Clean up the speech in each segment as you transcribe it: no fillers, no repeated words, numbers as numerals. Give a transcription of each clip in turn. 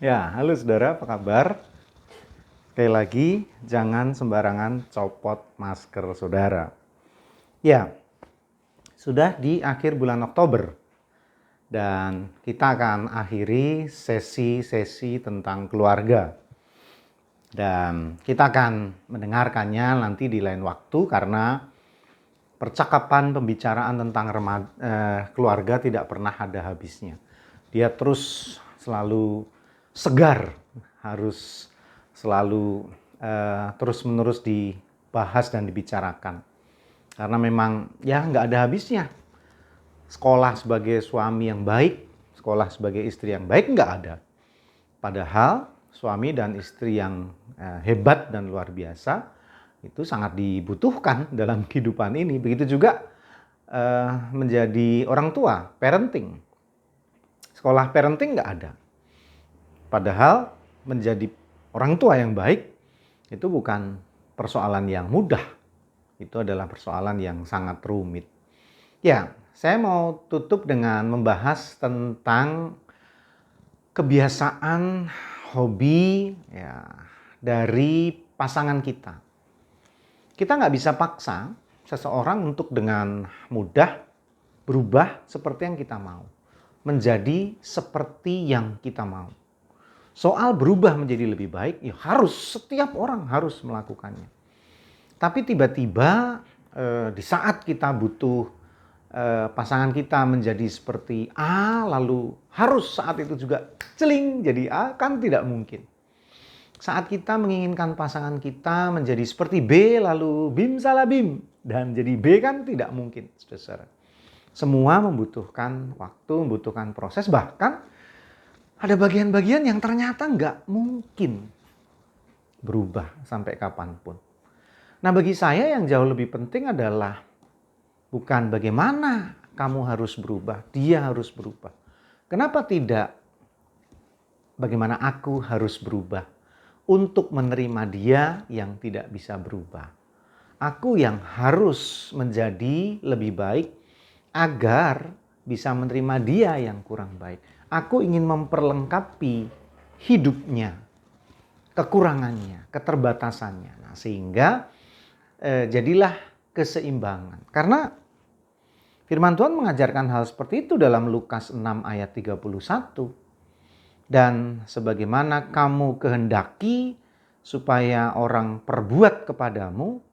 Ya, halo saudara, apa kabar? Sekali lagi, jangan sembarangan copot masker saudara. Ya, sudah di akhir bulan Oktober dan kita akan akhiri sesi-sesi tentang keluarga. Dan kita akan mendengarkannya nanti di lain waktu karena percakapan pembicaraan tentang keluarga tidak pernah ada habisnya. Dia terus selalu segar, harus selalu terus-menerus dibahas dan dibicarakan. Karena memang ya nggak ada habisnya. Sekolah sebagai suami yang baik, sekolah sebagai istri yang baik nggak ada. Padahal suami dan istri yang hebat dan luar biasa itu sangat dibutuhkan dalam kehidupan ini. Begitu juga menjadi orang tua, parenting. Sekolah parenting nggak ada. Padahal menjadi orang tua yang baik itu bukan persoalan yang mudah. Itu adalah persoalan yang sangat rumit. Ya, saya mau tutup dengan membahas tentang kebiasaan, hobi ya, dari pasangan kita. Kita nggak bisa paksa seseorang untuk dengan mudah berubah seperti yang kita mau. Menjadi seperti yang kita mau. Soal berubah menjadi lebih baik, ya harus, setiap orang harus melakukannya. Tapi tiba-tiba di saat kita butuh pasangan kita menjadi seperti A, lalu harus saat itu juga celing jadi A, kan tidak mungkin. Saat kita menginginkan pasangan kita menjadi seperti B, lalu bim salah bim, dan jadi B kan tidak mungkin, saudara. Semua membutuhkan waktu, membutuhkan proses, bahkan ada bagian-bagian yang ternyata nggak mungkin berubah sampai kapanpun. Nah, bagi saya yang jauh lebih penting adalah bukan bagaimana kamu harus berubah, dia harus berubah. Kenapa tidak bagaimana aku harus berubah untuk menerima dia yang tidak bisa berubah. Aku yang harus menjadi lebih baik agar bisa menerima dia yang kurang baik. Aku ingin memperlengkapi hidupnya, kekurangannya, keterbatasannya. Nah, sehingga jadilah keseimbangan. Karena firman Tuhan mengajarkan hal seperti itu dalam Lukas 6 ayat 31. Dan sebagaimana kamu kehendaki supaya orang perbuat kepadamu,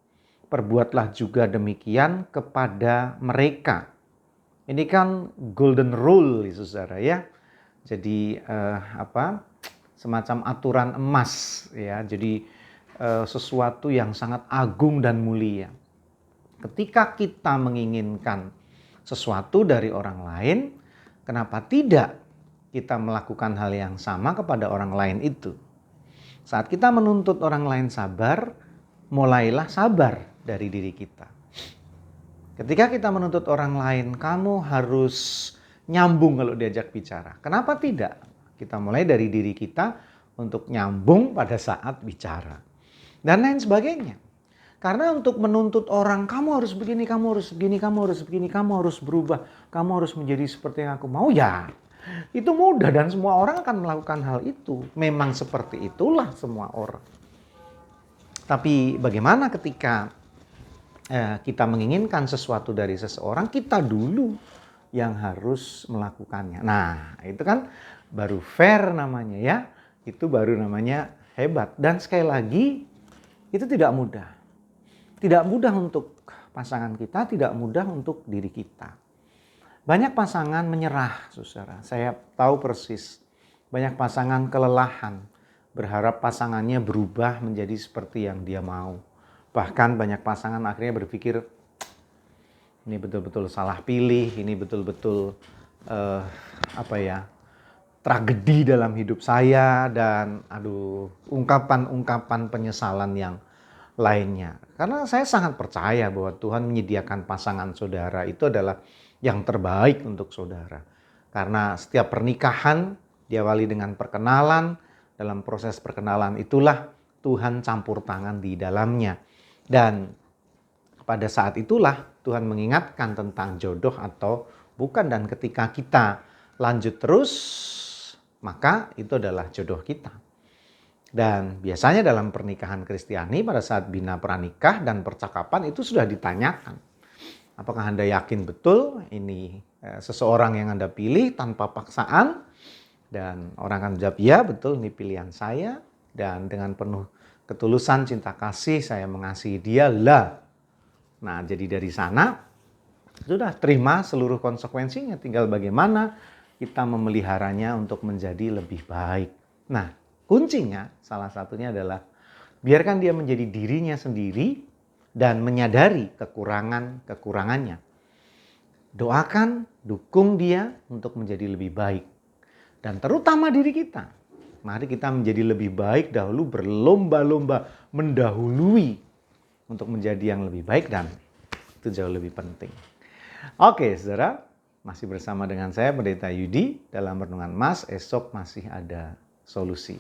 perbuatlah juga demikian kepada mereka. Ini kan golden rule, saudara ya. Jadi semacam aturan emas ya. Jadi sesuatu yang sangat agung dan mulia. Ketika kita menginginkan sesuatu dari orang lain, kenapa tidak kita melakukan hal yang sama kepada orang lain itu? Saat kita menuntut orang lain sabar, mulailah sabar dari diri kita. Ketika kita menuntut orang lain, kamu harus nyambung kalau diajak bicara. Kenapa tidak? Kita mulai dari diri kita untuk nyambung pada saat bicara. Dan lain sebagainya. Karena untuk menuntut orang, kamu harus begini, kamu harus begini, kamu harus begini, kamu harus berubah, kamu harus menjadi seperti yang aku mau, ya itu mudah dan semua orang akan melakukan hal itu. Memang seperti itulah semua orang. Tapi bagaimana ketika kita menginginkan sesuatu dari seseorang, kita dulu yang harus melakukannya. Nah, itu kan baru fair namanya ya. Itu baru namanya hebat. Dan sekali lagi, itu tidak mudah. Tidak mudah untuk pasangan kita, tidak mudah untuk diri kita. Banyak pasangan menyerah, saudara. Saya tahu persis. Banyak pasangan kelelahan, berharap pasangannya berubah menjadi seperti yang dia mau. Bahkan banyak pasangan akhirnya berpikir, ini betul-betul salah pilih, ini betul-betul tragedi dalam hidup saya, dan ungkapan-ungkapan penyesalan yang lainnya. Karena saya sangat percaya bahwa Tuhan menyediakan pasangan saudara itu adalah yang terbaik untuk saudara. Karena setiap pernikahan diawali dengan perkenalan, dalam proses perkenalan itulah Tuhan campur tangan di dalamnya. Dan pada saat itulah Tuhan mengingatkan tentang jodoh atau bukan. Dan ketika kita lanjut terus maka itu adalah jodoh kita. Dan biasanya dalam pernikahan Kristiani pada saat bina pranikah dan percakapan itu sudah ditanyakan. Apakah Anda yakin betul ini seseorang yang Anda pilih tanpa paksaan? Dan orang akan menjawab, ya betul ini pilihan saya. Dan dengan penuh ketulusan cinta kasih saya mengasihi dia lah. Nah jadi dari sana sudah terima seluruh konsekuensinya. Tinggal bagaimana kita memeliharanya untuk menjadi lebih baik. Nah kuncinya salah satunya adalah biarkan dia menjadi dirinya sendiri dan menyadari kekurangannya. Doakan, dukung dia untuk menjadi lebih baik. Dan terutama diri kita. Mari kita menjadi lebih baik dahulu, berlomba-lomba mendahului untuk menjadi yang lebih baik, dan itu jauh lebih penting. Oke saudara, masih bersama dengan saya Pendeta Yudi dalam Renungan Mas. Esok masih ada solusi.